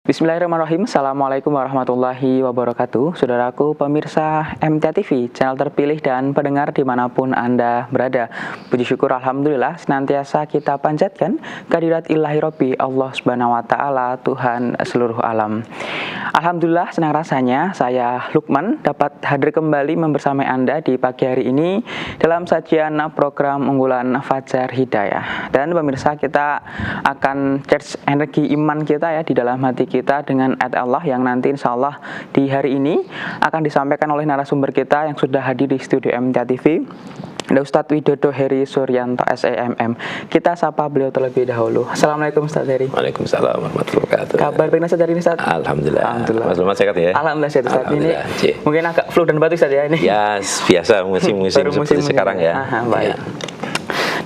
Bismillahirrahmanirrahim. Assalamualaikum warahmatullahi wabarakatuh. Saudaraku pemirsa MTA TV, channel terpilih dan pendengar dimanapun Anda berada. Puji syukur Alhamdulillah senantiasa kita panjatkan kehadirat ilahi Rabbi Allah Subhanahu wa Ta'ala, Tuhan seluruh alam. Alhamdulillah senang rasanya saya Lukman dapat hadir kembali membersamai Anda di pagi hari ini dalam sajian program unggulan Fajar Hidayah. Dan pemirsa, kita akan charge energi iman kita ya di dalam hati kita dengan ayat Allah yang nanti insya Allah di hari ini akan disampaikan oleh narasumber kita yang sudah hadir di studio MTA TV, ada Ustadz Widodo Heri Suryanto SEMM. Kita sapa beliau terlebih dahulu. Assalamualaikum Ustadz Heri. Waalaikumsalam warahmatullahi wabarakatuh. Kabar baik Ustadz hari ini Ustadz? Alhamdulillah. Mas Lukman sehat ya? Alhamdulillah sehat Ustadz. Ini mungkin agak flu dan batuk Ustadz ya ini. Ya biasa musim-musim seperti sekarang ya. Baik. Ya.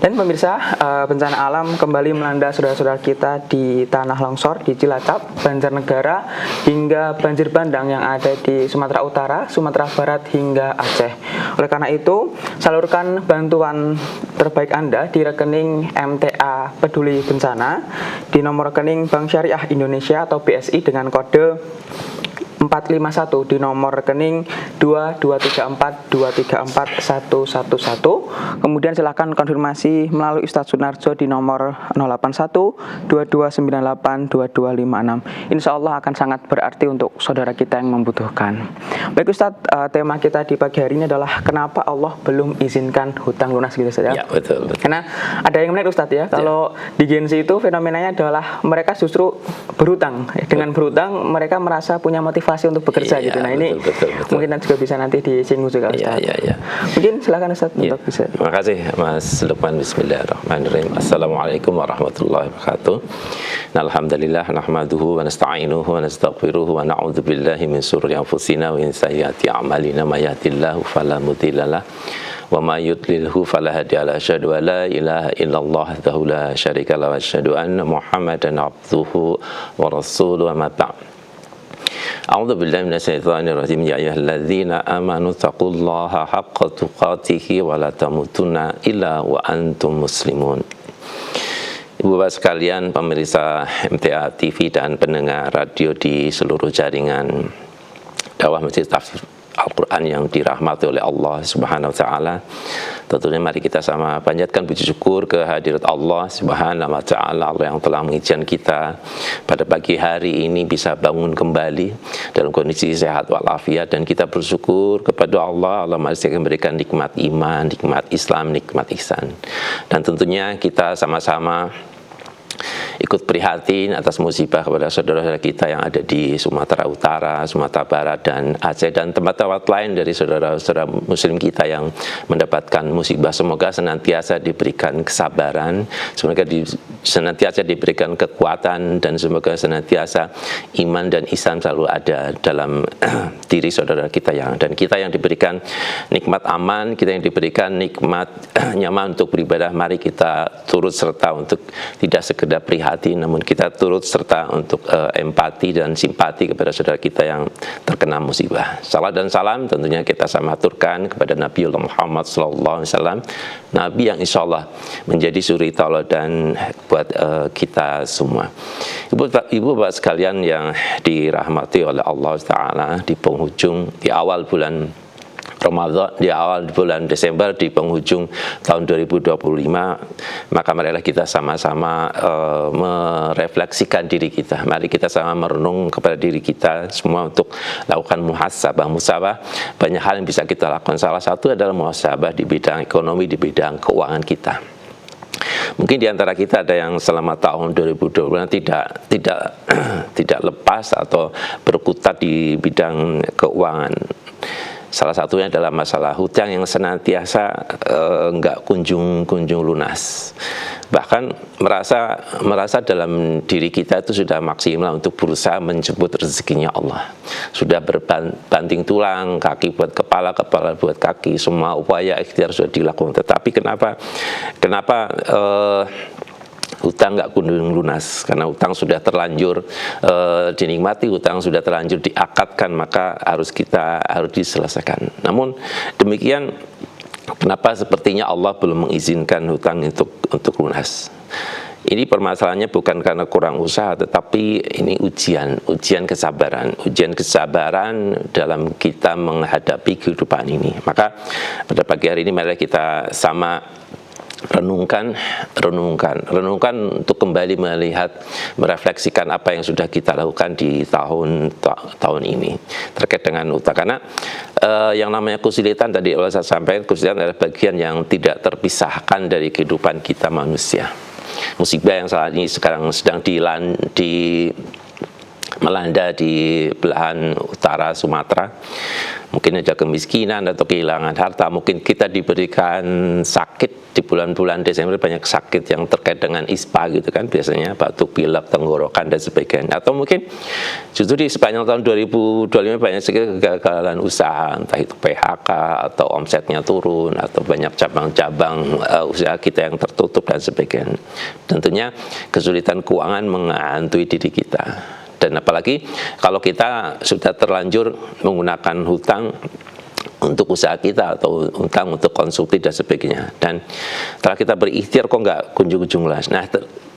Dan pemirsa, bencana alam kembali melanda saudara-saudara kita di tanah longsor di Cilacap, Banjarnegara, hingga banjir bandang yang ada di Sumatera Utara, Sumatera Barat, hingga Aceh. Oleh karena itu, salurkan bantuan terbaik Anda di rekening MTA Peduli Bencana di nomor rekening Bank Syariah Indonesia atau BSI dengan kode 451 di nomor rekening 2234234111. Kemudian silakan konfirmasi melalui Ustadz Sunarjo di nomor 08122982256. Insya Allah akan sangat berarti untuk saudara kita yang membutuhkan. Baik Ustadz, tema kita di pagi hari ini adalah kenapa Allah belum izinkan hutang lunas gitu saja. Ya betul. Karena ada yang menarik Ustadz ya, kalau di Gen Z itu fenomenanya adalah mereka justru berhutang. Dengan berhutang mereka merasa punya motivasi untuk bekerja gitu. Nah ini betul. Mungkin juga bisa nanti disinggung juga Ustaz. Ya. Mungkin silakan Ustaz untuk bisa. Terima kasih Mas Lukman. Bismillahirrahmanirrahim. Assalamualaikum warahmatullahi wabarakatuh. Alhamdulillah nahmaduhu wa nasta'inuhu wa nastaghfiruhu wa na'udzu billahi min shururi anfusina wa min sayyiati a'malina may yahdihillahu fala mudilla lahu wa may yudlilhu fala hadiya lahu. Asyhadu an la ilaha illallah wahdahu la syarika lahu wa asyhadu anna Muhammadan abduhu wa rasuluhu amma ba'd. A'udzu billahi minasyaitonir rajim. Ya ayyuhalladzina amanu taqullaha haqqa tuqatih wa la tamutunna illa wa antum muslimun. Ibu bapak sekalian, pemirsa MTA TV dan pendengar radio di seluruh jaringan dakwah Masjid Tafsir Al-Quran yang dirahmati oleh Allah Subhanahu wa Ta'ala. Tentunya mari kita sama panjatkan puji syukur kehadirat Allah Subhanahu wa Ta'ala, Allah yang telah mengizinkan kita pada pagi hari ini bisa bangun kembali dalam kondisi sehat walafiat, dan kita bersyukur kepada Allah. Allah masih memberikan nikmat iman, nikmat Islam, nikmat ihsan. Dan tentunya kita sama-sama ikut prihatin atas musibah kepada saudara-saudara kita yang ada di Sumatera Utara, Sumatera Barat, dan Aceh, dan tempat-tempat lain dari saudara-saudara muslim kita yang mendapatkan musibah. Semoga senantiasa diberikan kesabaran, semoga senantiasa diberikan kekuatan, dan semoga senantiasa iman dan ihsan selalu ada dalam diri saudara kita dan kita yang diberikan nikmat aman, kita yang diberikan nikmat nyaman untuk beribadah. Mari kita turut serta untuk tidak sekedar prihatin, namun kita turut serta untuk empati dan simpati kepada saudara kita yang terkena musibah. Salam dan salam tentunya kita sama aturkan kepada Nabiullah Muhammad SAW, Nabi yang insya Allah menjadi suri tauladan buat kita semua. Ibu bapak sekalian yang dirahmati oleh Allah Ta'ala, di penghujung, di awal bulan Ramadan, di awal bulan Desember, di penghujung tahun 2025, maka marilah kita sama-sama merefleksikan diri kita. Mari kita sama merenung kepada diri kita semua untuk lakukan muhasabah. Banyak hal yang bisa kita lakukan. Salah satu adalah muhasabah di bidang ekonomi, di bidang keuangan kita. Mungkin di antara kita ada yang selama tahun 2020 tidak lepas atau berkutat di bidang keuangan. Salah satunya adalah masalah hutang yang senantiasa enggak kunjung lunas. Bahkan merasa dalam diri kita itu sudah maksimal untuk berusaha menjemput rezekinya Allah. Sudah berbanting tulang, kaki buat kepala buat kaki, semua upaya ikhtiar sudah dilakukan. Tetapi kenapa hutang nggak kunjung lunas? Karena hutang sudah terlanjur dinikmati, hutang sudah terlanjur diakadkan, maka harus diselesaikan. Namun demikian, kenapa sepertinya Allah belum mengizinkan hutang untuk lunas? Ini permasalahannya bukan karena kurang usaha, tetapi ini ujian kesabaran dalam kita menghadapi kehidupan ini. Maka pada pagi hari ini mari kita sama renungkan untuk kembali melihat, merefleksikan apa yang sudah kita lakukan di tahun ini terkait dengan utang. Karena yang namanya kesulitan tadi saya sampaikan, kesulitan adalah bagian yang tidak terpisahkan dari kehidupan kita manusia. Musibah yang saat ini sekarang sedang melanda di belahan utara Sumatera, mungkin ada kemiskinan atau kehilangan harta, mungkin kita diberikan sakit di bulan-bulan Desember, banyak sakit yang terkait dengan ispa gitu kan, biasanya batuk pilek, tenggorokan dan sebagainya. Atau mungkin justru di sepanjang tahun 2025 banyak sekali kegagalan usaha, entah itu PHK atau omsetnya turun, atau banyak cabang-cabang usaha kita yang tertutup dan sebagainya. Tentunya kesulitan keuangan menghantui diri kita. Dan apalagi kalau kita sudah terlanjur menggunakan hutang untuk usaha kita atau hutang untuk konsumsi dan sebagainya, dan setelah kita berikhtiar kok nggak kunjung-kunjung lunas. Nah,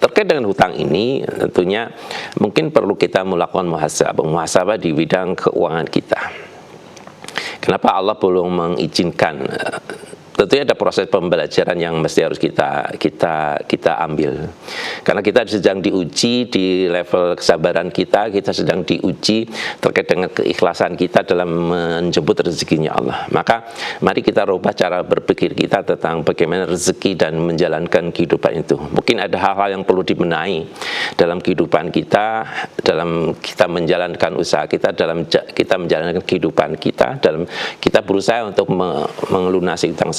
terkait dengan hutang ini tentunya mungkin perlu kita melakukan muhasabah di bidang keuangan kita. Kenapa Allah belum mengizinkan? Tentunya ada proses pembelajaran yang mesti harus kita ambil, karena kita sedang diuji di level kesabaran kita sedang diuji terkait dengan keikhlasan kita dalam menjemput rezekinya Allah. Maka mari kita rubah cara berpikir kita tentang bagaimana rezeki dan menjalankan kehidupan itu. Mungkin ada hal-hal yang perlu dibenahi dalam kehidupan kita, dalam kita menjalankan usaha kita, dalam kita menjalankan kehidupan kita, dalam kita berusaha untuk melunasi hutang.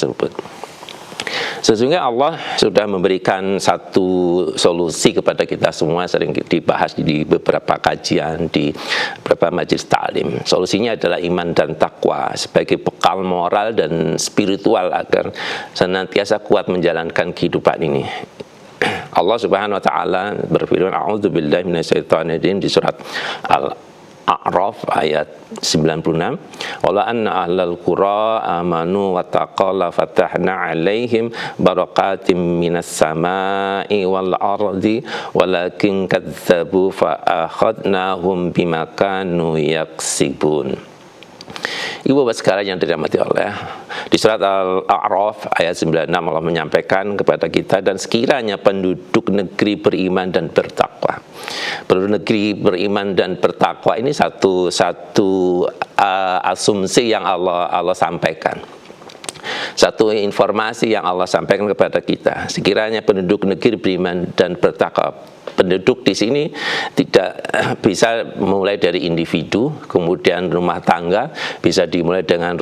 Sesungguhnya Allah sudah memberikan satu solusi kepada kita semua, sering dibahas di beberapa kajian, di beberapa majelis ta'lim. Solusinya adalah iman dan takwa sebagai bekal moral dan spiritual agar senantiasa kuat menjalankan kehidupan ini. Allah Subhanahu wa taala berfirman, a'udzubillahi minasyaitonir rajim di surat Al-A'raf ayat 96, wala anna ahlal qura amanu wa taqalla fatahna alaihim barakatim minas samai wal ardi walakin kadzabu fa akhadnahum bima kanu yaksibun. Ibu bapak sekalian yang dirahmati Allah, di surat Al-A'raf ayat 96 Allah menyampaikan kepada kita, dan sekiranya penduduk negeri beriman dan bertakwa. Penduduk negeri beriman dan bertakwa ini satu asumsi yang Allah sampaikan. Satu informasi yang Allah sampaikan kepada kita, sekiranya penduduk negeri beriman dan bertakwa. Penduduk di sini tidak bisa mulai dari individu, kemudian rumah tangga, bisa dimulai dengan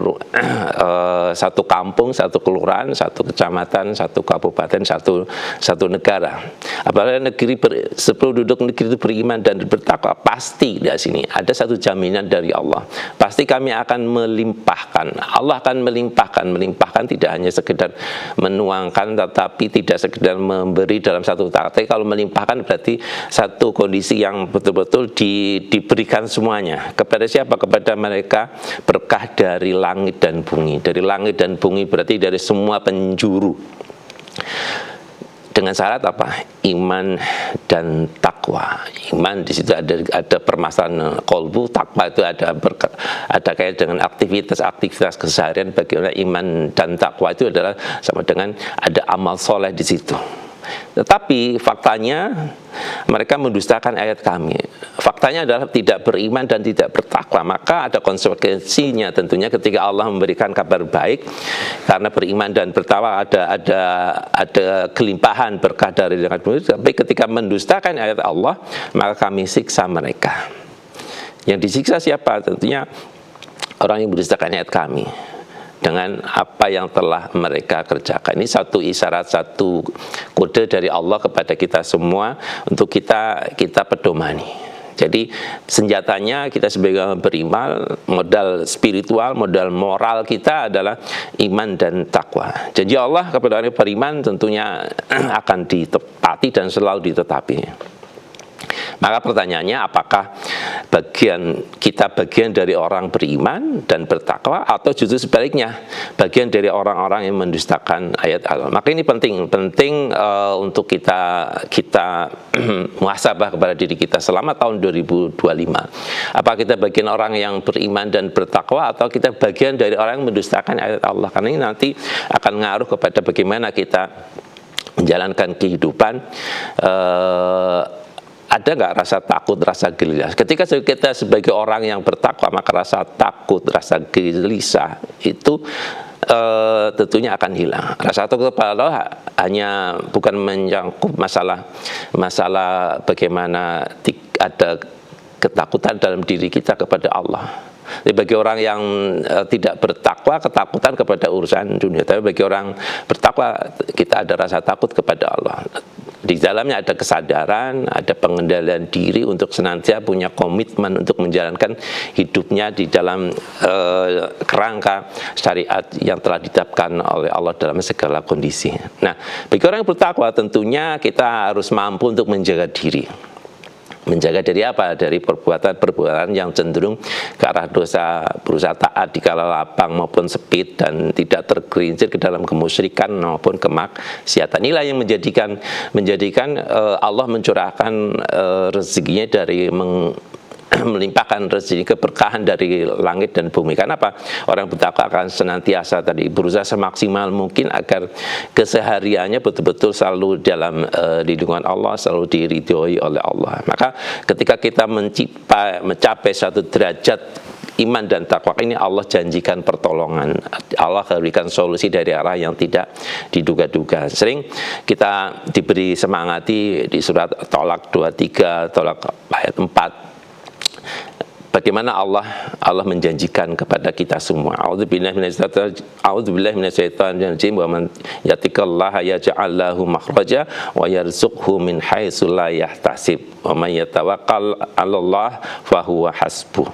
satu kampung, satu kelurahan, satu kecamatan, satu kabupaten, satu negara. Apalagi penduduk negeri itu beriman dan bertakwa, pasti di sini ada satu jaminan dari Allah. Pasti kami akan melimpahkan. Allah akan melimpahkan tidak hanya sekedar menuangkan, tetapi tidak sekedar memberi dalam satu tahap. Tapi kalau melimpahkan berarti satu kondisi yang betul-betul diberikan semuanya. Kepada siapa? Kepada mereka berkah dari langit dan bumi. Dari langit dan bumi berarti dari semua penjuru. Dengan syarat apa? Iman dan takwa. Iman di situ ada permasalahan kolbu, takwa itu ada kait dengan aktivitas keseharian. Bagaimana iman dan takwa itu adalah sama dengan ada amal soleh di situ. Tetapi faktanya mereka mendustakan ayat kami. Faktanya adalah tidak beriman dan tidak bertakwa. Maka ada konsekuensinya tentunya ketika Allah memberikan kabar baik, karena beriman dan bertakwa ada kelimpahan berkah dari dengan bumi. Tapi ketika mendustakan ayat Allah, maka kami siksa mereka. Yang disiksa siapa? Tentunya orang yang mendustakan ayat kami dengan apa yang telah mereka kerjakan. Ini satu isyarat, satu kode dari Allah kepada kita semua untuk kita pedomani. Jadi senjatanya kita sebagai beriman, modal spiritual, modal moral kita adalah iman dan takwa. Janji Allah kepada orang beriman tentunya akan ditepati dan selalu ditetapi. Maka pertanyaannya, apakah bagian dari orang beriman dan bertakwa, atau justru sebaliknya bagian dari orang-orang yang mendustakan ayat Allah. Maka ini penting untuk kita muhasabah kepada diri kita selama tahun 2025. Apa kita bagian orang yang beriman dan bertakwa, atau kita bagian dari orang yang mendustakan ayat Allah? Karena ini nanti akan ngaruh kepada bagaimana kita menjalankan kehidupan. Ada nggak rasa takut, rasa gelisah? Ketika kita sebagai orang yang bertakwa, maka rasa takut, rasa gelisah itu tentunya akan hilang. Rasa takut kepada Allah hanya bukan menyangkut masalah bagaimana ada ketakutan dalam diri kita kepada Allah. Jadi bagi orang yang tidak bertakwa, ketakutan kepada urusan dunia. Tapi bagi orang bertakwa, kita ada rasa takut kepada Allah. Di dalamnya ada kesadaran, ada pengendalian diri untuk senantiasa punya komitmen untuk menjalankan hidupnya di dalam kerangka syariat yang telah ditetapkan oleh Allah dalam segala kondisi. Nah, bagi orang yang bertakwa tentunya kita harus mampu untuk menjaga diri. Menjaga dari apa? Dari perbuatan-perbuatan yang cenderung ke arah dosa, berusaha taat di kala lapang maupun sempit, dan tidak tergelincir ke dalam kemusyrikan maupun kemaksiatan. Inilah yang menjadikan Allah mencurahkan rezekinya dari melimpahkan rezeki, keberkahan dari langit dan bumi. Karena apa? Orang bertakwa akan senantiasa berusaha semaksimal mungkin agar kesehariannya betul-betul selalu dalam lindungan Allah, selalu diridhoi oleh Allah. Maka ketika kita mencapai satu derajat iman dan takwa ini, Allah janjikan pertolongan. Allah berikan solusi dari arah yang tidak diduga-duga. Sering kita diberi semangati di surat Tolak 23, Tolak ayat 4. Bagaimana Allah menjanjikan kepada kita semua. A'udzubillahi minasyaitonir rajim. Wa man yattaqallaha yaj'al lahu makhraja wa yarzuqhu min haitsu la yahtasib. Wa man yatawakkal 'alallahi fa huwa hasbuh.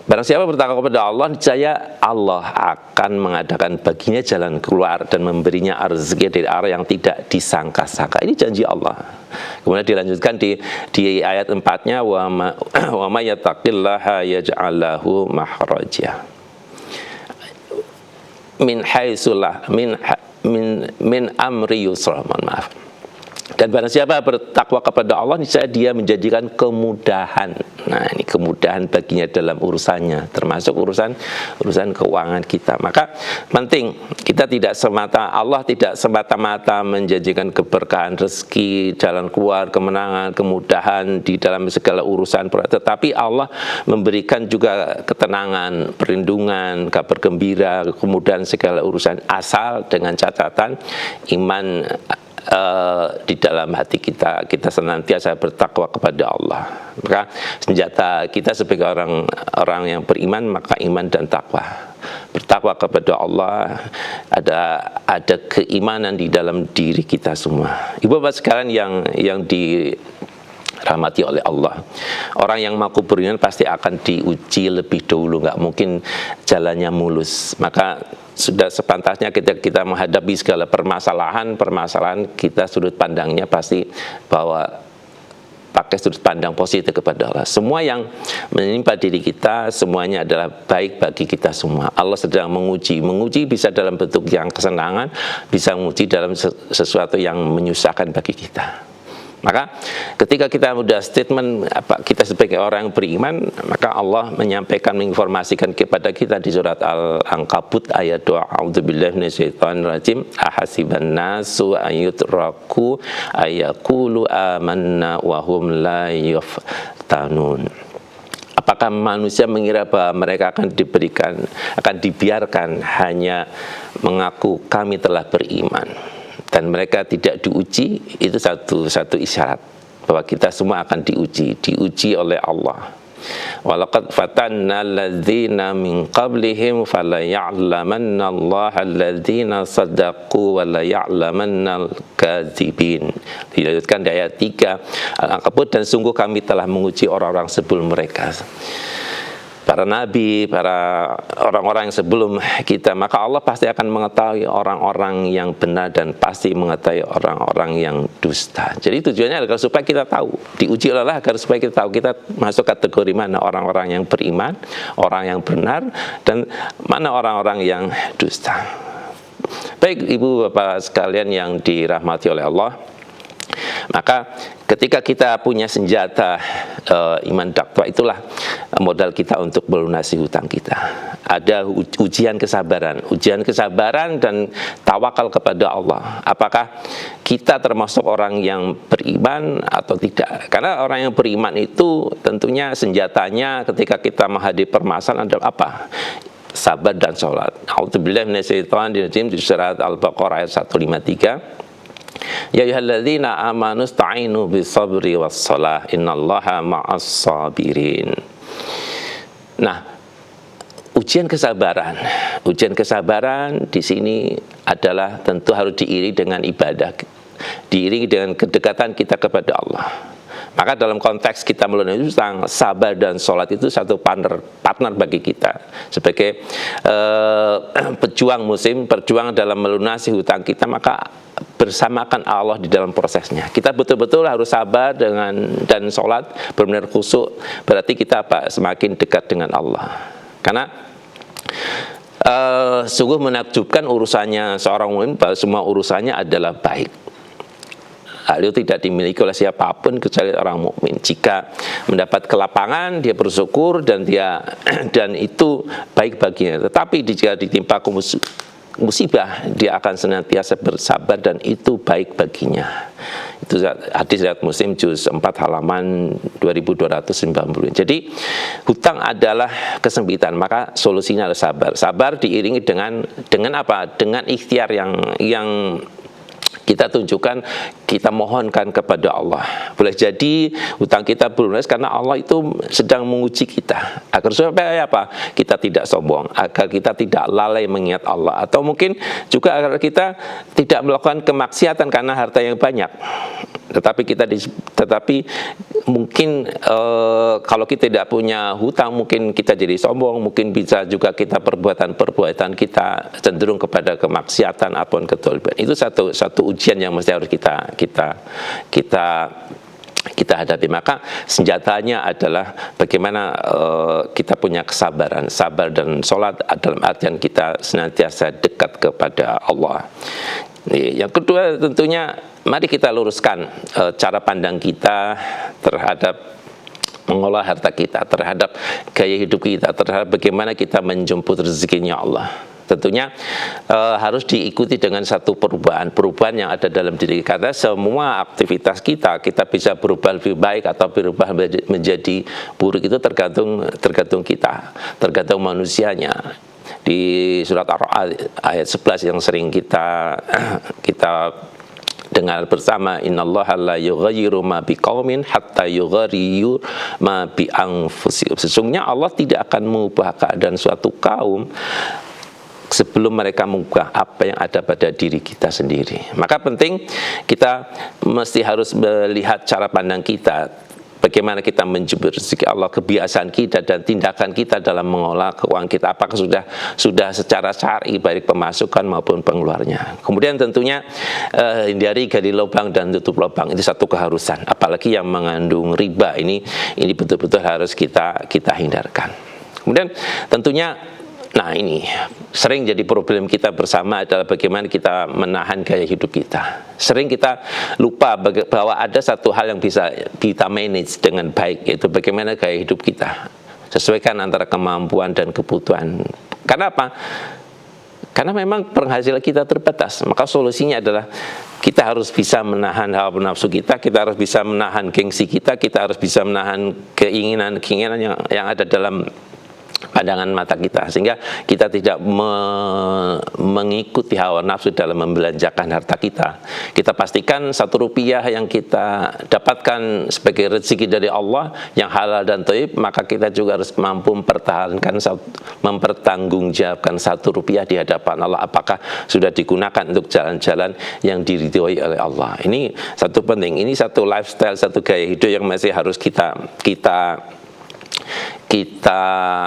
Barang siapa bertakwa kepada Allah, niscaya Allah akan mengadakan baginya jalan keluar dan memberinya rezeki dari arah yang tidak disangka-sangka. Ini janji Allah. Kemudian dilanjutkan di ayat 4-nya, wa may yattaqillaha yaj'al lahu makhraja min haitsu la min amri yusra. Maaf. Dan barang siapa bertakwa kepada Allah, niscaya dia menjadikan kemudahan. Nah, ini kemudahan baginya dalam urusannya, termasuk urusan keuangan kita. Maka penting kita Allah tidak semata-mata menjanjikan keberkahan rezeki, jalan keluar, kemenangan, kemudahan di dalam segala urusan, tetapi Allah memberikan juga ketenangan, perlindungan, kabar gembira, kemudahan segala urusan, asal dengan catatan iman di dalam hati kita senantiasa bertakwa kepada Allah. Maka senjata kita sebagai orang yang beriman, maka iman dan takwa. Bertakwa kepada Allah, ada keimanan di dalam diri kita semua. Ibu bapak sekalian yang dirahmati oleh Allah, orang yang mampu beriman pasti akan diuji lebih dahulu, nggak mungkin jalannya mulus. Maka sudah sepantasnya kita menghadapi segala permasalahan kita, sudut pandangnya pasti bahwa pakai sudut pandang positif kepada Allah. Semua yang menimpa diri kita semuanya adalah baik bagi kita semua. Allah sedang menguji bisa dalam bentuk yang kesenangan, bisa menguji dalam sesuatu yang menyusahkan bagi kita. Maka ketika kita sudah statement kita sebagai orang yang beriman, maka Allah menginformasikan kepada kita di surat Al-Ankabut ayat 2, a'udzubillahi minasyaitonir rajim, ahasiban nasu ayyutraku ayyaqulu amanna wa hum la yuftanun. Apakah manusia mengira bahwa mereka akan dibiarkan hanya mengaku kami telah beriman dan mereka tidak diuji? Itu satu isyarat bahwa kita semua akan diuji oleh Allah. Walaqad fatanna alladzina min qablihim fala ya'lamanna Allaha alladzina sadaqu wa la ya'lamanna al-kadzibin. Dilanjutkan di ayat 3 Al-Ankabut, dan sungguh kami telah menguji orang-orang sebelum mereka. para nabi, para orang-orang yang sebelum kita, maka Allah pasti akan mengetahui orang-orang yang benar dan pasti mengetahui orang-orang yang dusta. Jadi tujuannya adalah supaya kita tahu, diuji oleh Allah agar supaya kita tahu kita masuk kategori mana orang-orang yang beriman, orang yang benar, dan mana orang-orang yang dusta. Baik Ibu Bapak sekalian yang dirahmati oleh Allah, maka ketika kita punya senjata iman takwa, itulah modal kita untuk melunasi hutang kita. Ada ujian kesabaran dan tawakal kepada Allah. Apakah kita termasuk orang yang beriman atau tidak? Karena orang yang beriman itu tentunya senjatanya ketika kita menghadapi permasalahan adalah apa? Sabar dan sholat. A'udzubillahi minasyaitonir rajim di surat Al-Baqarah ayat 153. Ya ayyuhalladzina amanu ista'inu bis-sabri was-shalah innallaha ma'as sabirin. Nah, ujian kesabaran di sini adalah tentu harus diiringi dengan ibadah, diiringi dengan kedekatan kita kepada Allah. Maka dalam konteks kita melunasi hutang, sabar dan sholat itu satu partner bagi kita sebagai perjuang dalam melunasi hutang kita. Maka bersamakan Allah di dalam prosesnya. Kita betul-betul harus sabar dan sholat benar-benar khusyuk. Berarti kita semakin dekat dengan Allah. Karena sungguh menakjubkan urusannya seorang mukmin, bahwa semua urusannya adalah baik. Hal itu tidak dimiliki oleh siapapun kecuali orang mukmin. Jika mendapat kelapangan, dia bersyukur dan itu baik baginya. Tetapi jika ditimpa musibah, dia akan senantiasa bersabar dan itu baik baginya. Itu hadis riwayat Muslim juz 4 halaman 2290. Jadi hutang adalah kesempitan, maka solusinya adalah sabar. Sabar diiringi dengan apa? Dengan ikhtiar yang kita tunjukkan, kita mohonkan kepada Allah. Boleh jadi hutang kita berlunas karena Allah itu sedang menguji kita, agar supaya apa? Kita tidak sombong, agar kita tidak lalai mengingat Allah, atau mungkin juga agar kita tidak melakukan kemaksiatan karena harta yang banyak. Tetapi mungkin kalau kita tidak punya hutang, mungkin kita jadi sombong, mungkin bisa juga kita perbuatan kita cenderung kepada kemaksiatan ataupun kedzaliman. Itu satu ujian yang mesti harus kita hadapi. Maka senjatanya adalah bagaimana kita punya kesabaran, sabar dan sholat dalam artian kita senantiasa dekat kepada Allah. Yang kedua tentunya mari kita luruskan cara pandang kita terhadap mengolah harta kita, terhadap gaya hidup kita, terhadap bagaimana kita menjemput rezekinya Allah. Tentunya harus diikuti dengan satu perubahan yang ada dalam diri kita. Semua aktivitas kita bisa berubah lebih baik atau berubah menjadi buruk, itu tergantung kita, tergantung manusianya. Di surat Ar-Ra'd ayat 11 yang sering kita dengar bersama, innallaha la yughayyiru ma biqaumin hatta yughayyiru ma bi anfusihim. Sesungguhnya Allah tidak akan mengubah keadaan suatu kaum sebelum mereka mengubah apa yang ada pada diri kita sendiri. Maka penting kita mesti harus melihat cara pandang kita, bagaimana kita menjemput rezeki Allah, kebiasaan kita dan tindakan kita dalam mengolah keuangan kita, apakah sudah secara syar'i baik pemasukan maupun pengeluarnya. Kemudian tentunya hindari gali lubang dan tutup lubang, itu satu keharusan. Apalagi yang mengandung riba, ini betul-betul harus kita hindarkan. Kemudian tentunya, nah ini sering jadi problem kita bersama adalah bagaimana kita menahan gaya hidup kita. Sering kita lupa bahwa ada satu hal yang bisa kita manage dengan baik, yaitu bagaimana gaya hidup kita sesuaikan antara kemampuan dan kebutuhan. Karena apa? Karena memang penghasilan kita terbatas. Maka solusinya adalah kita harus bisa menahan hawa nafsu kita harus bisa menahan gengsi kita harus bisa menahan keinginan yang ada dalam pandangan mata kita, sehingga kita tidak mengikuti hawa nafsu dalam membelanjakan harta kita. Kita pastikan 1 rupiah yang kita dapatkan sebagai rezeki dari Allah yang halal dan thayyib, maka kita juga harus mampu mempertanggungjawabkan 1 rupiah di hadapan Allah, apakah sudah digunakan untuk jalan-jalan yang diridhoi oleh Allah. Ini satu penting, ini satu lifestyle, satu gaya hidup yang masih harus kita kita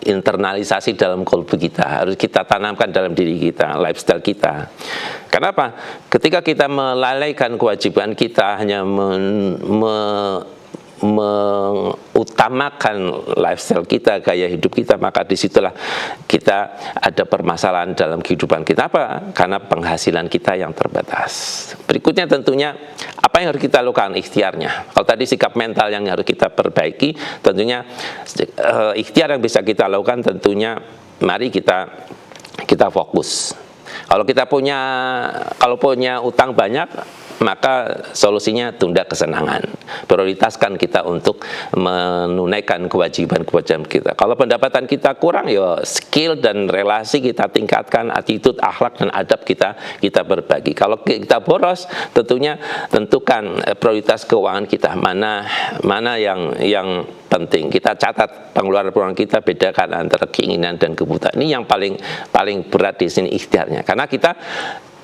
internalisasi dalam kolbu kita, harus kita tanamkan dalam diri kita, lifestyle kita. Kenapa? Ketika kita melalaikan kewajiban kita, hanya mengutamakan lifestyle kita, gaya hidup kita, maka disitulah kita ada permasalahan dalam kehidupan kita. Apa? Karena penghasilan kita yang terbatas. Berikutnya tentunya apa yang harus kita lakukan? Ikhtiarnya. Kalau tadi sikap mental yang harus kita perbaiki, tentunya ikhtiar yang bisa kita lakukan tentunya mari kita fokus. Kalau punya utang banyak, maka solusinya tunda kesenangan. Prioritaskan kita untuk menunaikan kewajiban-kewajiban kita. Kalau pendapatan kita kurang, ya skill dan relasi kita tingkatkan, attitude, akhlak dan adab kita berbagi. Kalau kita boros, tentunya tentukan prioritas keuangan kita, mana yang penting. Kita catat pengeluaran kita, bedakan antara keinginan dan kebutuhan. Ini yang paling berat di sini ikhtiarnya. Karena kita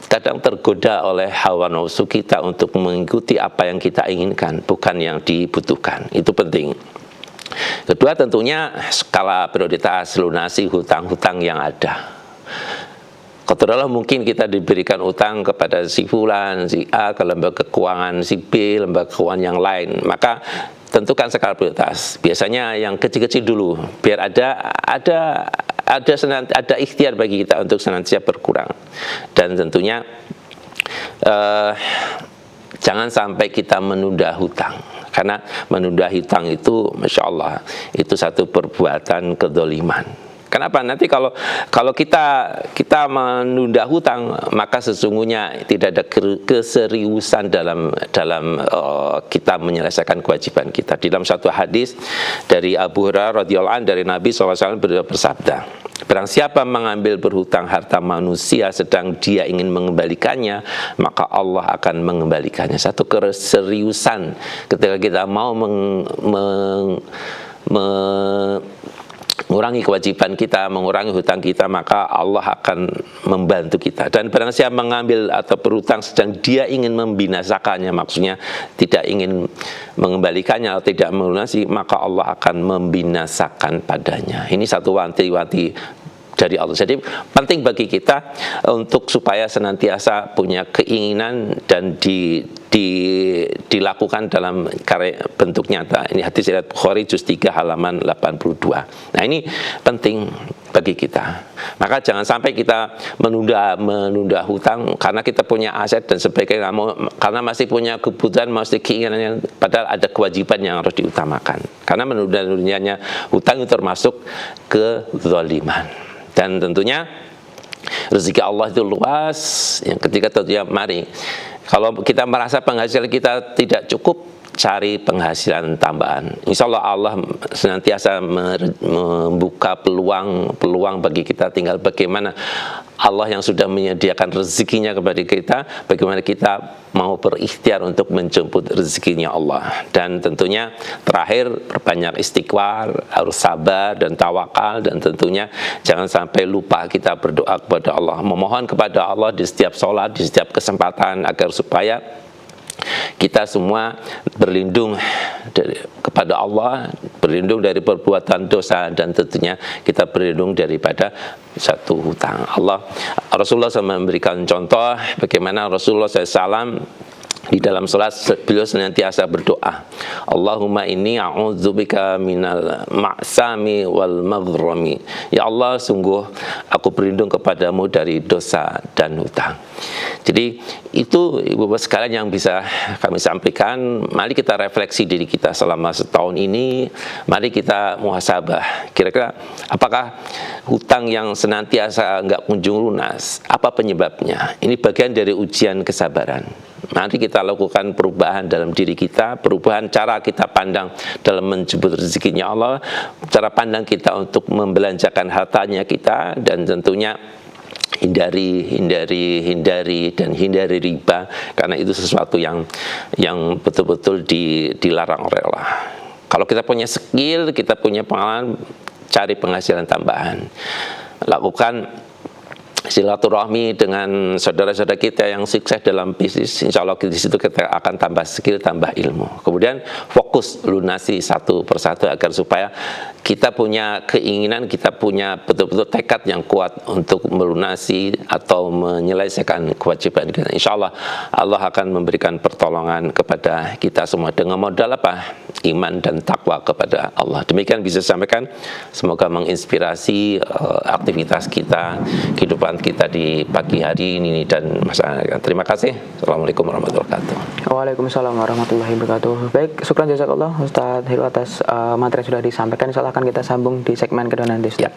kadang tergoda oleh hawa nafsu kita untuk mengikuti apa yang kita inginkan, bukan yang dibutuhkan. Itu penting. Kedua, tentunya skala prioritas, lunasi hutang-hutang yang ada. Katakanlah mungkin kita diberikan utang kepada si fulan, si A, ke lembaga keuangan si B, lembaga keuangan yang lain, maka tentukan skala prioritas. Biasanya yang kecil-kecil dulu, biar ada ikhtiar bagi kita untuk senantiasa berkurang. Dan tentunya jangan sampai kita menunda hutang, karena menunda hutang itu, Masya Allah, itu satu perbuatan kedzaliman. Kenapa? Nanti kalau kita menunda hutang, maka sesungguhnya tidak ada keseriusan dalam kita menyelesaikan kewajiban kita. Di dalam satu hadis dari Abu Hurairah radhiyallahu anhu, dari Nabi SAW bersabda, barang siapa mengambil berhutang harta manusia sedang dia ingin mengembalikannya, maka Allah akan mengembalikannya. Satu keseriusan ketika kita mau mengurangi kewajiban kita, mengurangi hutang kita, maka Allah akan membantu kita. Dan barang siapa mengambil atau berhutang sedang dia ingin membinasakannya, maksudnya tidak ingin mengembalikannya atau tidak melunasi, maka Allah akan membinasakan padanya. Ini satu wanti-wanti dari Allah. Jadi penting bagi kita untuk supaya senantiasa punya keinginan dan dilakukan dalam bentuk nyata. Ini hadis riwayat Bukhari juz 3 halaman 82. Nah, ini penting bagi kita. Maka jangan sampai kita menunda hutang karena kita punya aset dan sebagainya, karena masih punya kebutuhan, masih keinginan, padahal ada kewajiban yang harus diutamakan. Karena menunda-nundanya hutang itu termasuk kezaliman. Dan tentunya rezeki Allah itu luas. Yang ketiga tentunya mari, kalau kita merasa penghasilan kita tidak cukup, cari penghasilan tambahan. Insya Allah senantiasa membuka peluang bagi kita. Tinggal bagaimana Allah yang sudah menyediakan rezekinya kepada kita, bagaimana kita mau berikhtiar untuk menjemput rezekinya Allah. Dan tentunya terakhir, perbanyak istighfar, harus sabar dan tawakal, dan tentunya jangan sampai lupa kita berdoa kepada Allah, memohon kepada Allah di setiap sholat, di setiap kesempatan, agar supaya kita semua berlindung kepada Allah, berlindung dari perbuatan dosa, dan tentunya kita berlindung daripada satu hutang. Rasulullah SAW memberikan contoh bagaimana Rasulullah SAW di dalam salat beliau senantiasa berdoa, Allahumma inni a'udzubika minal ma'sami wal maghrami. Ya Allah, sungguh aku berlindung kepadamu dari dosa dan hutang. Jadi itu Ibu Bapak sekalian yang bisa kami sampaikan. Mari kita refleksi diri kita selama setahun ini. Mari kita muhasabah. Kira-kira apakah hutang yang senantiasa enggak kunjung lunas, apa penyebabnya? Ini bagian dari ujian kesabaran. Mari kita lakukan perubahan dalam diri kita, perubahan cara kita pandang dalam menjemput rezekinya Allah, cara pandang kita untuk membelanjakan hartanya kita, dan tentunya hindari riba, karena itu sesuatu yang betul-betul dilarang oleh Allah. Kalau kita punya skill, kita punya pengalaman, cari penghasilan tambahan, lakukan silaturahmi dengan saudara-saudara kita yang sukses dalam bisnis, insya Allah di situ kita akan tambah skill, tambah ilmu. Kemudian fokus lunasi satu persatu agar supaya kita punya keinginan, kita punya betul-betul tekad yang kuat untuk melunasi atau menyelesaikan kewajiban kita. Insya Allah Allah akan memberikan pertolongan kepada kita semua dengan modal apa? Iman dan takwa kepada Allah. Demikian bisa sampaikan, semoga menginspirasi aktivitas kita, kehidupan kita di pagi hari ini dan masyarakat. Terima kasih. Assalamualaikum warahmatullahi wabarakatuh. Waalaikumsalam warahmatullahi wabarakatuh. Baik, syukran jazakallah Ustadz Heru atas materi yang sudah disampaikan. Insya Allah akan kita sambung di segmen kedua nanti, Ustadz. Ya.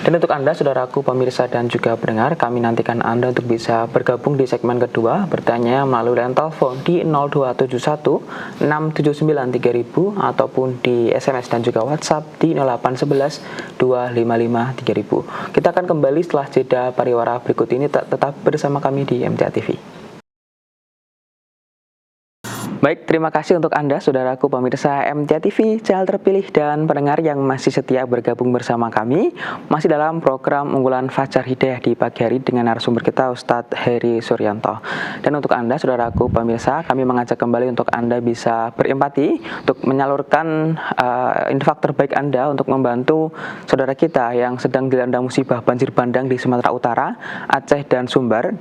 Dan untuk Anda, saudaraku, pemirsa dan juga pendengar, kami nantikan Anda untuk bisa bergabung di segmen kedua, bertanya melalui line telepon di 0271 679 3000 ataupun di SMS dan juga WhatsApp di 0811 255 3000. Kita akan kembali setelah jeda pariwara berikut ini, tetap bersama kami di MTA TV. Baik, terima kasih untuk Anda, saudaraku pemirsa MTA TV, channel terpilih dan pendengar yang masih setia bergabung bersama kami. Masih dalam program unggulan Fajar Hidayah di pagi hari dengan narasumber kita Ustadz Heri Suryanto. Dan untuk Anda, saudaraku pemirsa, kami mengajak kembali untuk Anda bisa berempati, untuk menyalurkan infak terbaik Anda untuk membantu saudara kita yang sedang dilanda musibah banjir bandang di Sumatera Utara, Aceh, dan Sumbar,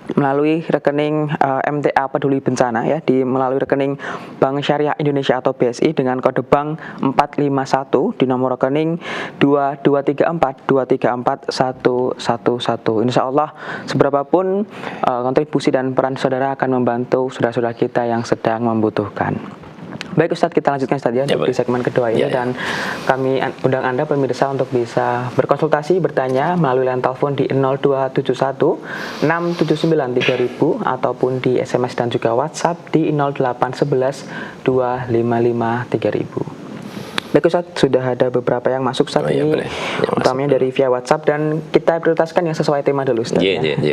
melalui rekening MTA Peduli Bencana ya, melalui rekening Bank Syariah Indonesia atau BSI dengan kode bank 451 di nomor rekening 2234234111. Insya Allah seberapapun kontribusi dan peran saudara akan membantu saudara-saudara kita yang sedang membutuhkan. Baik Ustadz, kita lanjutkan saja di segmen kedua ini, dan kami undang Anda pemirsa untuk bisa berkonsultasi, bertanya melalui line telepon di 0271 679 3000 ataupun di SMS dan juga WhatsApp di 0811 255 3000. Baik Ustadz, sudah ada beberapa yang masuk saat ini, utamanya dari via WhatsApp, dan kita prioritaskan yang sesuai tema dulu Ustadz.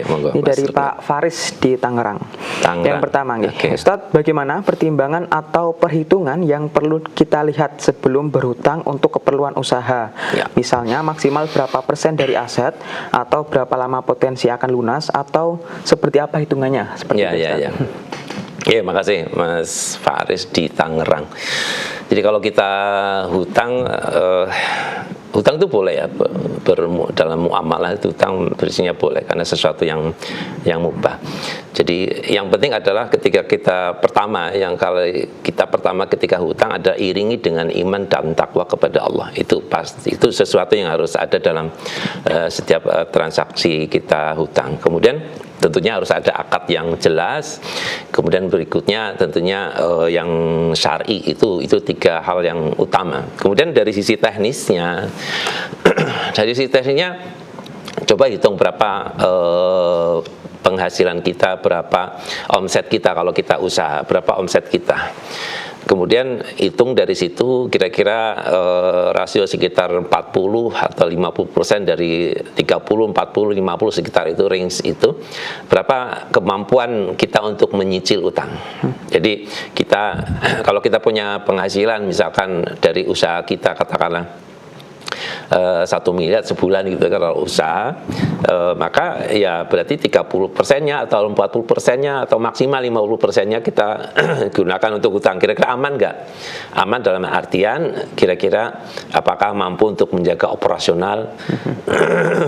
Monggo, ini dari Pak Faris di Tangerang. Yang pertama, Ustadz, bagaimana pertimbangan atau perhitungan yang perlu kita lihat sebelum berhutang untuk keperluan usaha? Misalnya maksimal berapa persen dari aset, atau berapa lama potensi akan lunas, atau seperti apa hitungannya? Seperti itu, Ustadz. Makasih Mas Faris di Tangerang. Jadi kalau kita hutang itu boleh ya, dalam muamalah itu hutang bersihnya boleh karena sesuatu yang mubah. Jadi yang penting adalah ketika kita pertama ketika hutang ada iringi dengan iman dan takwa kepada Allah. Itu pasti, itu sesuatu yang harus ada dalam setiap transaksi kita hutang. Kemudian tentunya harus ada akad yang jelas. Kemudian berikutnya tentunya yang syar'i, itu tiga hal yang utama. Kemudian dari sisi teknisnya coba hitung berapa penghasilan kita, berapa omset kita kalau kita usaha, berapa omset kita. Kemudian hitung dari situ kira-kira rasio sekitar 40 atau 50% dari 30, 40, 50 sekitar itu, range itu berapa kemampuan kita untuk menyicil utang. Jadi kalau kita punya penghasilan misalkan dari usaha kita katakanlah 1 miliar sebulan gitu kalau usaha, maka ya berarti 30%-nya atau 40%-nya atau maksimal 50%-nya kita gunakan untuk hutang. Kira-kira aman nggak? Aman dalam artian kira-kira apakah mampu untuk menjaga operasional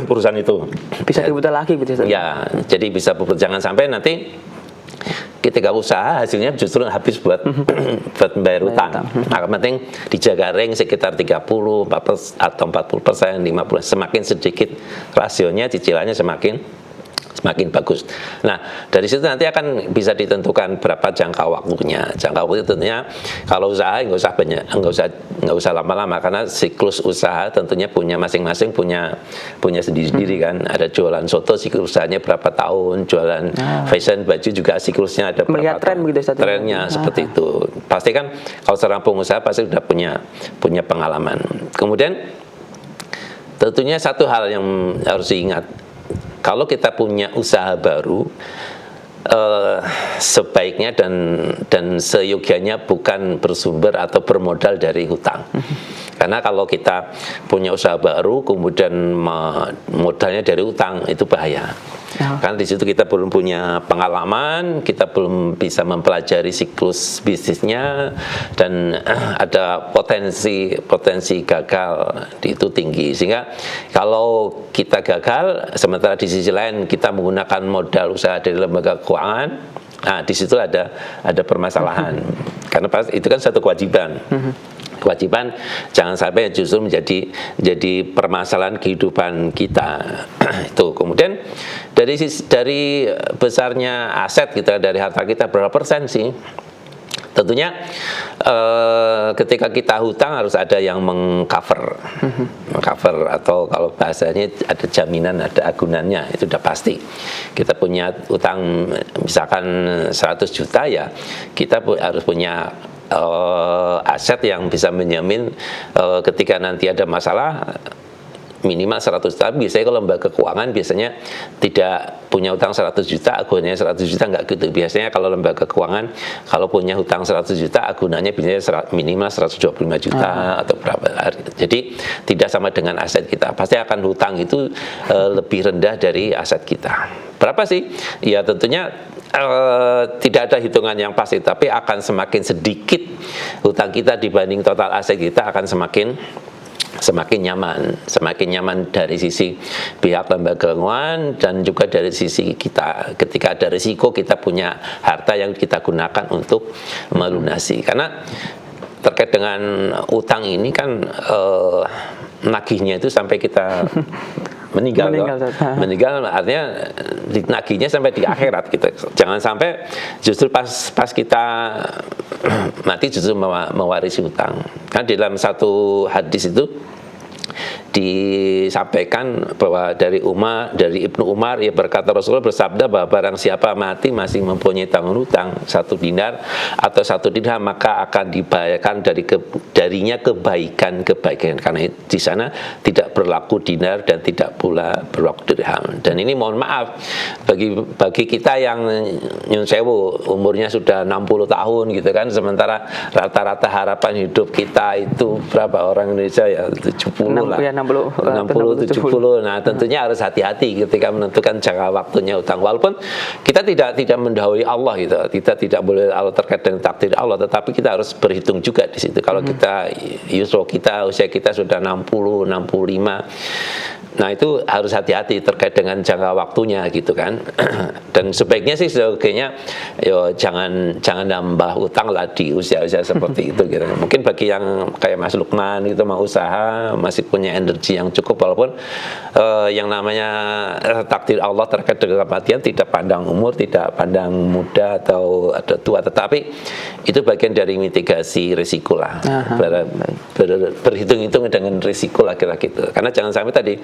perusahaan itu? Bisa diputar lagi gitu. Ya, jadi bisa jangan sampai nanti ketika usaha hasilnya justru habis buat membayar utang. Nah, penting dijaga range sekitar 30, 40 atau 40%, 50%. Semakin sedikit rasionya, cicilannya semakin bagus. Nah, dari situ nanti akan bisa ditentukan berapa jangka waktunya. Jangka waktu tentunya kalau usaha nggak usah lama-lama, karena siklus usaha tentunya punya masing-masing punya sendiri-sendiri kan. Ada jualan soto siklus usahanya berapa tahun, jualan fashion baju juga siklusnya ada berapa tahun. Trennya seperti itu. Pasti kan kalau seorang pengusaha pasti sudah punya pengalaman. Kemudian tentunya satu hal yang harus diingat, kalau kita punya usaha baru, sebaiknya dan seyogianya bukan bersumber atau bermodal dari hutang. Karena kalau kita punya usaha baru kemudian modalnya dari utang itu bahaya. Karena di situ kita belum punya pengalaman, kita belum bisa mempelajari siklus bisnisnya, dan ada potensi gagal itu tinggi. Sehingga kalau kita gagal, sementara di sisi lain kita menggunakan modal usaha dari lembaga keuangan, nah di situ ada permasalahan. Karena itu kan satu kewajiban. Kewajiban jangan sampai justru menjadi permasalahan kehidupan kita. Itu kemudian dari besarnya aset kita, dari harta kita berapa persen sih? Tentunya ketika kita hutang harus ada yang mengcover, atau kalau bahasanya ada jaminan, ada agunannya, itu udah pasti. Kita punya hutang misalkan 100 juta ya, kita harus punya aset yang bisa menjamin ketika nanti ada masalah minimal 100 juta. Biasanya kalau lembaga keuangan biasanya tidak punya hutang 100 juta, agunannya 100 juta, enggak gitu. Biasanya kalau lembaga keuangan kalau punya hutang 100 juta, agunannya biasanya minimal 125 juta atau berapa. Jadi tidak sama dengan aset kita. Pasti akan hutang itu lebih rendah dari aset kita. Berapa sih? Ya tentunya tidak ada hitungan yang pasti, tapi akan semakin sedikit hutang kita dibanding total aset kita akan semakin nyaman dari sisi pihak lembaga keuangan dan juga dari sisi kita. Ketika ada risiko, kita punya harta yang kita gunakan untuk melunasi. Karena terkait dengan utang ini kan nagihnya itu sampai kita meninggal artinya nagihnya sampai di akhirat gitu. Jangan sampai justru pas kita mati justru mewarisi hutang. Kan di dalam satu hadis itu disampaikan bahwa dari Ibnu Umar, ia berkata, Rasulullah bersabda bahwa barang siapa mati masih mempunyai tanggung hutang 1 dinar atau 1 dirham, maka akan dibayarkan darinya kebaikan, karena di sana tidak berlaku dinar dan tidak pula berlaku dirham. Dan ini mohon maaf bagi kita yang nyun sewu umurnya sudah 60 tahun gitu kan, sementara rata-rata harapan hidup kita itu berapa orang Indonesia ya 70 lah. 60 70. Nah, tentunya harus hati-hati ketika menentukan jangka waktunya utang. Walaupun kita tidak mendahului Allah gitu. Kita tidak boleh terkait dengan takdir Allah, tetapi kita harus berhitung juga di situ. Kalau kita usia kita sudah 60, 65. Nah, itu harus hati-hati terkait dengan jangka waktunya gitu kan. Dan sebaiknya sih sebagainya jangan nambah utang lah di usia-usia seperti itu gitu. Mungkin bagi yang kayak Mas Lukman gitu mau usaha, masih punya energi yang cukup, walaupun yang namanya takdir Allah terkait dengan kematian tidak pandang umur, tidak pandang muda atau ada tua, tetapi itu bagian dari mitigasi risiko lah. Berhitung-hitung dengan risiko lah kira-kira gitu. Karena jangan sampai tadi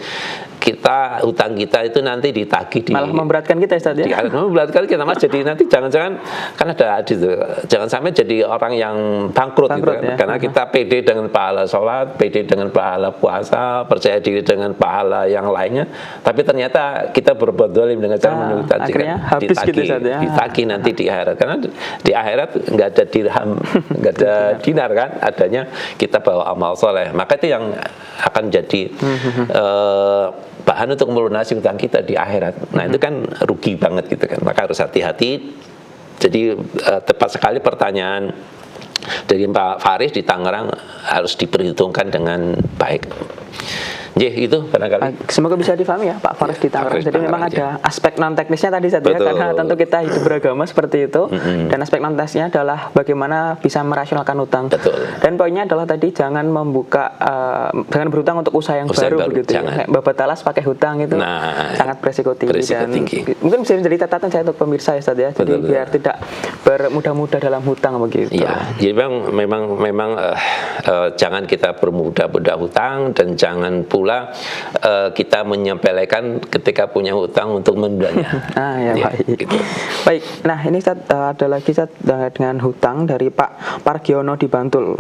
hutang kita itu nanti ditagih malah memberatkan kita Ustaz ya. Memberatkan kita Mas, jadi nanti jangan-jangan kan ada hadis itu, jangan sampai jadi orang yang bangkrut gitu kan. Ya. Karena kita pede dengan pahala sholat, pede dengan pahala puasa, percaya diri dengan pahala yang lainnya, tapi ternyata kita berbuat zalim dengan cara menurut tadi kan ditagih nanti di akhirat. Karena di akhirat nggak ada dirham, nggak ada dinar kan, adanya kita bawa amal soleh. Maka itu yang akan jadi bahan untuk melunasi hutang kita di akhirat. Nah, itu kan rugi banget gitu kan. Maka harus hati-hati. Jadi tepat sekali pertanyaan dari Pak Faris di Tangerang, harus diperhitungkan dengan baik. Itu barangkali. Semoga bisa difahami ya Pak Faris di Tangerang. Jadi memang ada aspek non teknisnya tadi saja, karena tentu kita hidup beragama seperti itu. Dan aspek non teknisnya adalah bagaimana bisa merasionalkan utang. Dan poinnya adalah tadi jangan jangan berhutang untuk usaha yang baru begitu. Kayak babat talas pakai hutang itu sangat beresiko tinggi. Dan mungkin bisa menjadi catatan saya untuk pemirsa ya Ustaz ya. Jadi biar tidak bermudah-mudah dalam hutang begitu. Iya. Jadi memang jangan kita bermudah-mudah hutang, dan jangan pula pula kita menyepelekan ketika punya hutang untuk menundanya. Ya, baik. Gitu. Baik. Nah, ini Ustaz, ada lagi Ustaz dengan hutang dari Pak Pargiono di Bantul.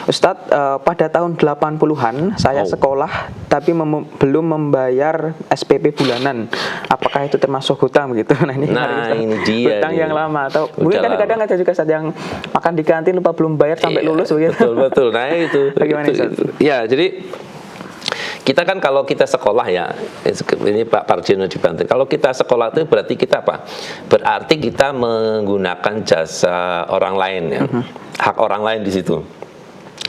Ustaz, pada tahun 80-an saya sekolah tapi belum membayar SPP bulanan. Apakah itu termasuk hutang begitu? Nah, ini dia hutang yang lama, atau mungkin kadang-kadang ada juga Ustaz yang makan di kantin lupa belum bayar sampai lulus begitu. Betul. Nah, itu. Bagaimana Ustaz? Ya, jadi kita kan kalau kita sekolah ya, ini Pak Pargiono di Banten, kalau kita sekolah itu berarti kita apa? Berarti kita menggunakan jasa orang lain ya, hak orang lain di situ.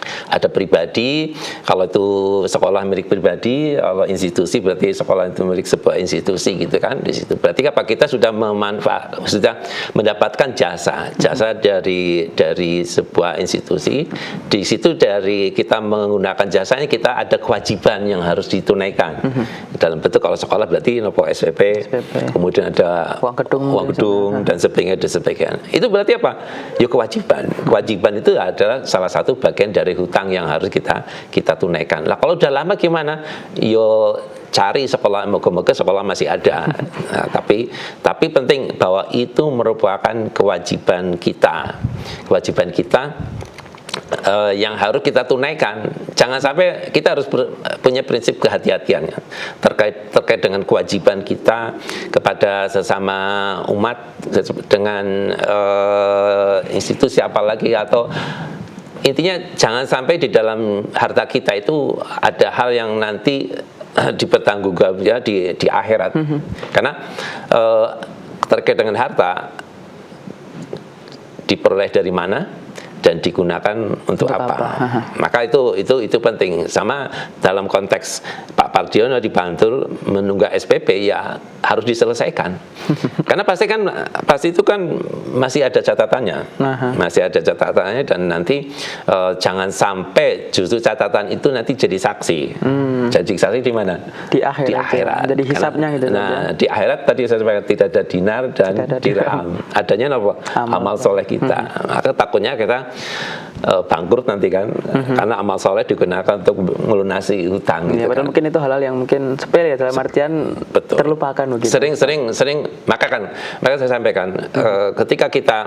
Ada pribadi, kalau itu sekolah milik pribadi, kalau institusi berarti sekolah itu milik sebuah institusi gitu kan di situ. Berarti apa, kita sudah sudah mendapatkan jasa dari sebuah institusi. Di situ dari kita menggunakan jasanya, kita ada kewajiban yang harus ditunaikan. Dalam bentuk kalau sekolah berarti nopo SPP, kemudian ada uang gedung dan sebagainya. Itu berarti apa? Ya kewajiban. Kewajiban itu adalah salah satu bagian dari hutang yang harus kita tunaikan. Lah kalau udah lama gimana? Yo cari sekolah, moga-moga sekolah masih ada. Nah, tapi penting bahwa itu merupakan kewajiban kita. Kewajiban kita yang harus kita tunaikan. Jangan sampai kita harus punya prinsip kehati-hatian ya, terkait dengan kewajiban kita kepada sesama umat, dengan institusi apalagi, atau intinya jangan sampai di dalam harta kita itu ada hal yang nanti dipertanggungjawabkan ya di akhirat. Karena terkait dengan harta diperoleh dari mana dan digunakan untuk apa. Maka itu penting. Sama dalam konteks Pak Pargiono di Bantul menunggak SPP ya harus diselesaikan. Karena pasti itu kan masih ada catatannya. Masih ada catatannya, dan nanti jangan sampai justru catatan itu nanti jadi saksi. Jadi saksi di mana? Di akhirat. Jadi hisabnya gitu. Nah, di akhirat tadi saya sampaikan tidak ada dinar dan dirham. Adanya apa? Amal soleh kita. Maka takutnya kita bangkrut nanti kan, karena amal soleh digunakan untuk melunasi hutang. Ya, padahal mungkin itu hal-hal yang mungkin sepele ya, dalam artian terlupakan begitu. Sering maka saya sampaikan ketika kita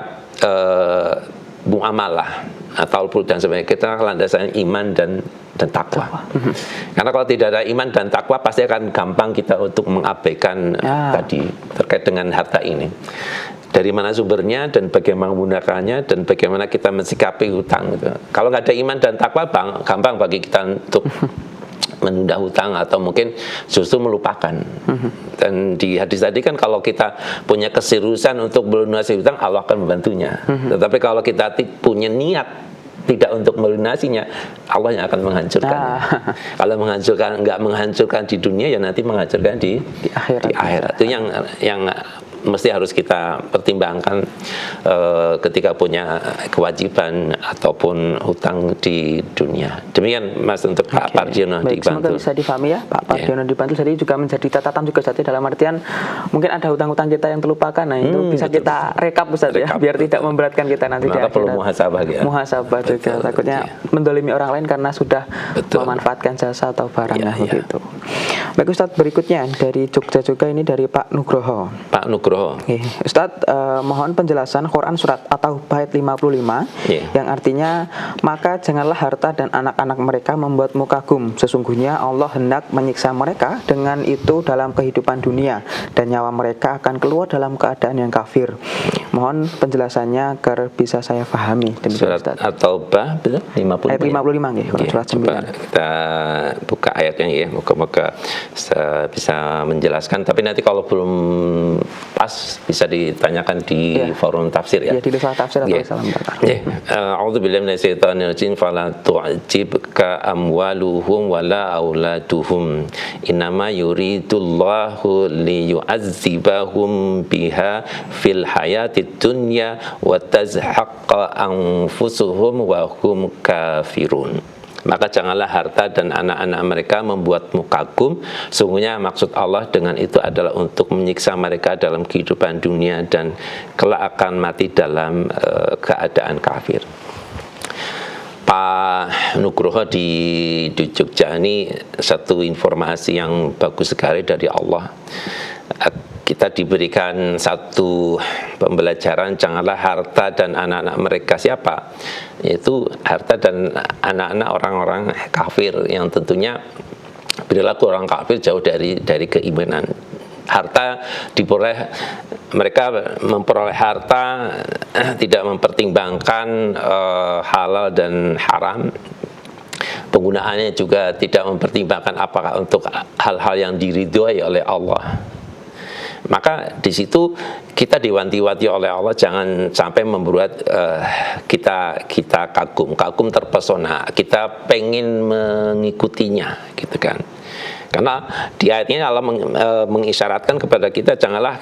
muamalah atau dan sebagainya, kita landasan iman dan takwa. Karena kalau tidak ada iman dan takwa, pasti akan gampang kita untuk mengabaikan tadi terkait dengan harta ini. Dari mana sumbernya dan bagaimana menggunakannya dan bagaimana kita mensikapi hutang gitu. Kalau nggak ada iman dan takwa, gampang bagi kita untuk menunda hutang atau mungkin justru melupakan. Dan di hadis tadi kan kalau kita punya keseriusan untuk melunasi hutang, Allah akan membantunya. Tetapi kalau kita punya niat tidak untuk melunasinya, Allah yang akan menghancurkannya. Kalau nggak menghancurkan di dunia, ya nanti menghancurkan di akhirat. Itu yang mesti harus kita pertimbangkan ketika punya kewajiban ataupun hutang di dunia. Demikian Mas untuk Pak Pargiono di Bantul. Semoga bisa difahami ya Pak Pargiono di Bantul. Jadi juga menjadi catatan juga Ustaz, dalam artian mungkin ada hutang-hutang kita yang terlupakan. Nah itu bisa kita rekap Ustaz ya, biar tidak memberatkan kita nanti. Maka perlu muhasabah ya. Muhasabah juga, takutnya mendolimi orang lain karena sudah memanfaatkan jasa atau barangnya begitu. Baik Ustaz, berikutnya dari Jogja juga, ini dari Pak Nugroho. Pak Nugroho. Ustadz, mohon penjelasan Quran surat At-Taubah ayat 55 yang artinya, maka janganlah harta dan anak-anak mereka membuatmu kagum, sesungguhnya Allah hendak menyiksa mereka dengan itu dalam kehidupan dunia, dan nyawa mereka akan keluar dalam keadaan yang kafir. Mohon penjelasannya agar bisa saya pahami. Surat At-Taubah 55 ayat 55 surat 9. Kita buka ayatnya ya, moga-moga bisa menjelaskan, tapi nanti kalau belum pas bisa ditanyakan di forum tafsir ya. Di Desa Tafsir atau Salam Bakar. A'udzubillahi minasyaitonir rajim. Fala tu'jibka amwaluhum wala auladuhum. Innama yuridullahu liyu'adzibahum biha fil hayatid dunya wa tazhaqqa anfusuhum wa hum kafirun. Maka janganlah harta dan anak-anak mereka membuatmu kagum. Sungguhnya maksud Allah dengan itu adalah untuk menyiksa mereka dalam kehidupan dunia dan kelak akan mati dalam keadaan kafir. Pak Nugroho di Jogja saja. Ini satu informasi yang bagus sekali dari Allah. Kita diberikan satu pembelajaran, janganlah harta dan anak-anak mereka siapa? Yaitu harta dan anak-anak orang-orang kafir yang tentunya perilaku orang kafir jauh dari keimanan. Harta diperoleh, mereka memperoleh harta tidak mempertimbangkan halal dan haram. Penggunaannya juga tidak mempertimbangkan apakah untuk hal-hal yang diridhoi oleh Allah. Maka di situ kita diwanti-wanti oleh Allah jangan sampai membuat kita kagum terpesona, kita pengen mengikutinya, gitu kan. Karena di ayat ini Allah mengisyaratkan kepada kita, janganlah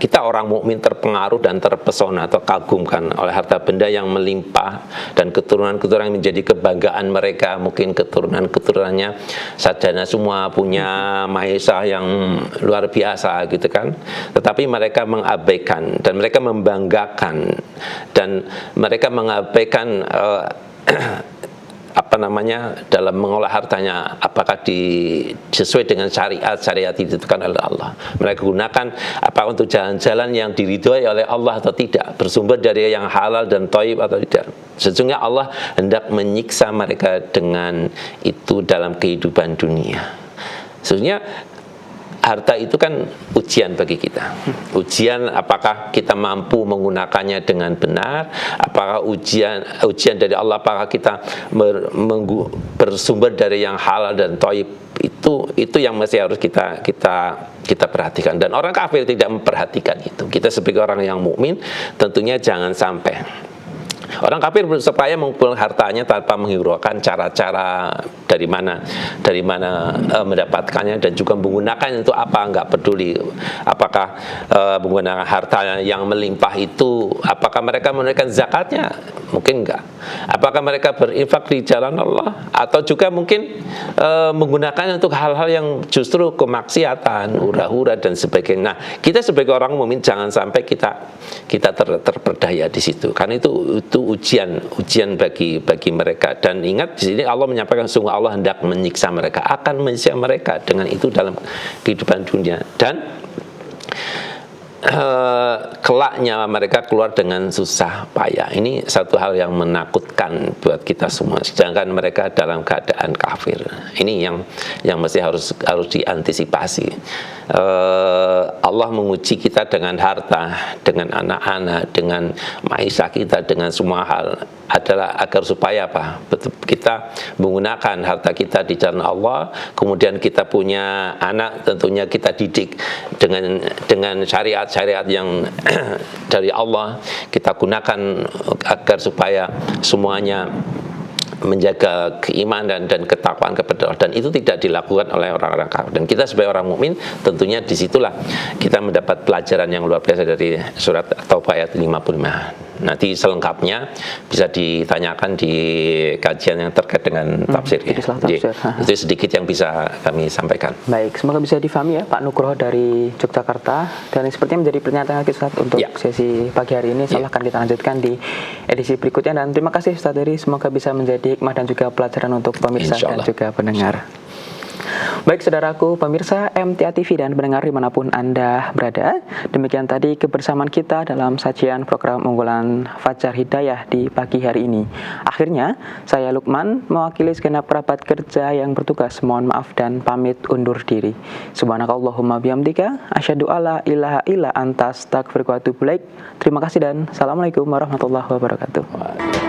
kita orang mukmin terpengaruh dan terpesona atau kagumkan oleh harta benda yang melimpah dan keturunan-keturunan yang menjadi kebanggaan mereka. Mungkin keturunan-keturunannya sarjana semua, punya maisha yang luar biasa, gitu kan. Tetapi mereka mengabaikan dan mereka membanggakan dan mereka mengabaikan dalam mengolah hartanya, apakah sesuai dengan syariat ditentukan oleh Allah. Mereka gunakan apakah untuk jalan-jalan yang diridhoi oleh Allah atau tidak, bersumber dari yang halal dan thayyib atau tidak. Sesungguhnya Allah hendak menyiksa mereka dengan itu dalam kehidupan dunia. Sesungguhnya harta itu kan ujian bagi kita. Ujian apakah kita mampu menggunakannya dengan benar, apakah ujian dari Allah, apakah kita bersumber dari yang halal dan thayyib. Itu yang masih harus kita perhatikan. Dan orang kafir tidak memperhatikan itu. Kita sebagai orang yang mukmin tentunya jangan sampai. Orang kafir supaya mengumpulkan hartanya tanpa menghiraukan cara-cara dari mana mendapatkannya dan juga menggunakannya untuk apa, enggak peduli. Apakah menggunakan harta yang melimpah itu, apakah mereka menunaikan zakatnya? Mungkin enggak. Apakah mereka berinfak di jalan Allah? Atau juga mungkin menggunakannya untuk hal-hal yang justru kemaksiatan, hura-hura dan sebagainya. Nah, kita sebagai orang mukmin jangan sampai kita terperdaya di situ. Karena itu ujian bagi mereka. Dan ingat di sini Allah menyampaikan sungguh Allah hendak menyiksa mereka, akan menyiksa mereka dengan itu dalam kehidupan dunia. Dan kelaknya mereka keluar dengan susah payah. Ini satu hal yang menakutkan buat kita semua. Sedangkan mereka dalam keadaan kafir. Ini yang mesti harus diantisipasi. Allah menguji kita dengan harta, dengan anak-anak, dengan maisha kita, dengan semua hal adalah agar supaya apa? Betul kita menggunakan harta kita di jalan Allah, kemudian kita punya anak, tentunya kita didik dengan syariat yang dari Allah, kita gunakan agar supaya semuanya menjaga keimanan dan ketakwaan kepada Allah, dan itu tidak dilakukan oleh orang-orang kafir. Dan kita sebagai orang mukmin tentunya disitulah kita mendapat pelajaran yang luar biasa dari surat At-Taubah ayat 55. Nanti selengkapnya bisa ditanyakan di kajian yang terkait dengan tafsir. Itu sedikit yang bisa kami sampaikan. Baik, semoga bisa difahami ya Pak Nugroho dari Yogyakarta. Dan sepertinya menjadi pernyataan Ustaz untuk sesi pagi hari ini. Insyaallah akan kita lanjutkan di edisi berikutnya. Dan terima kasih Ustaz Heri, semoga bisa menjadi hikmah dan juga pelajaran untuk pemirsa dan juga pendengar. Baik saudaraku pemirsa MTA TV dan pendengar dimanapun Anda berada, demikian tadi kebersamaan kita dalam sajian program unggulan Fajar Hidayah di pagi hari ini. Akhirnya saya Lukman mewakili segenap kerabat kerja yang bertugas mohon maaf dan pamit undur diri. Subhanakallahumma bihamdika asyhadu alla ilaha illa anta astaghfiruka wa atubu ilaik. Terima kasih dan assalamualaikum warahmatullahi wabarakatuh.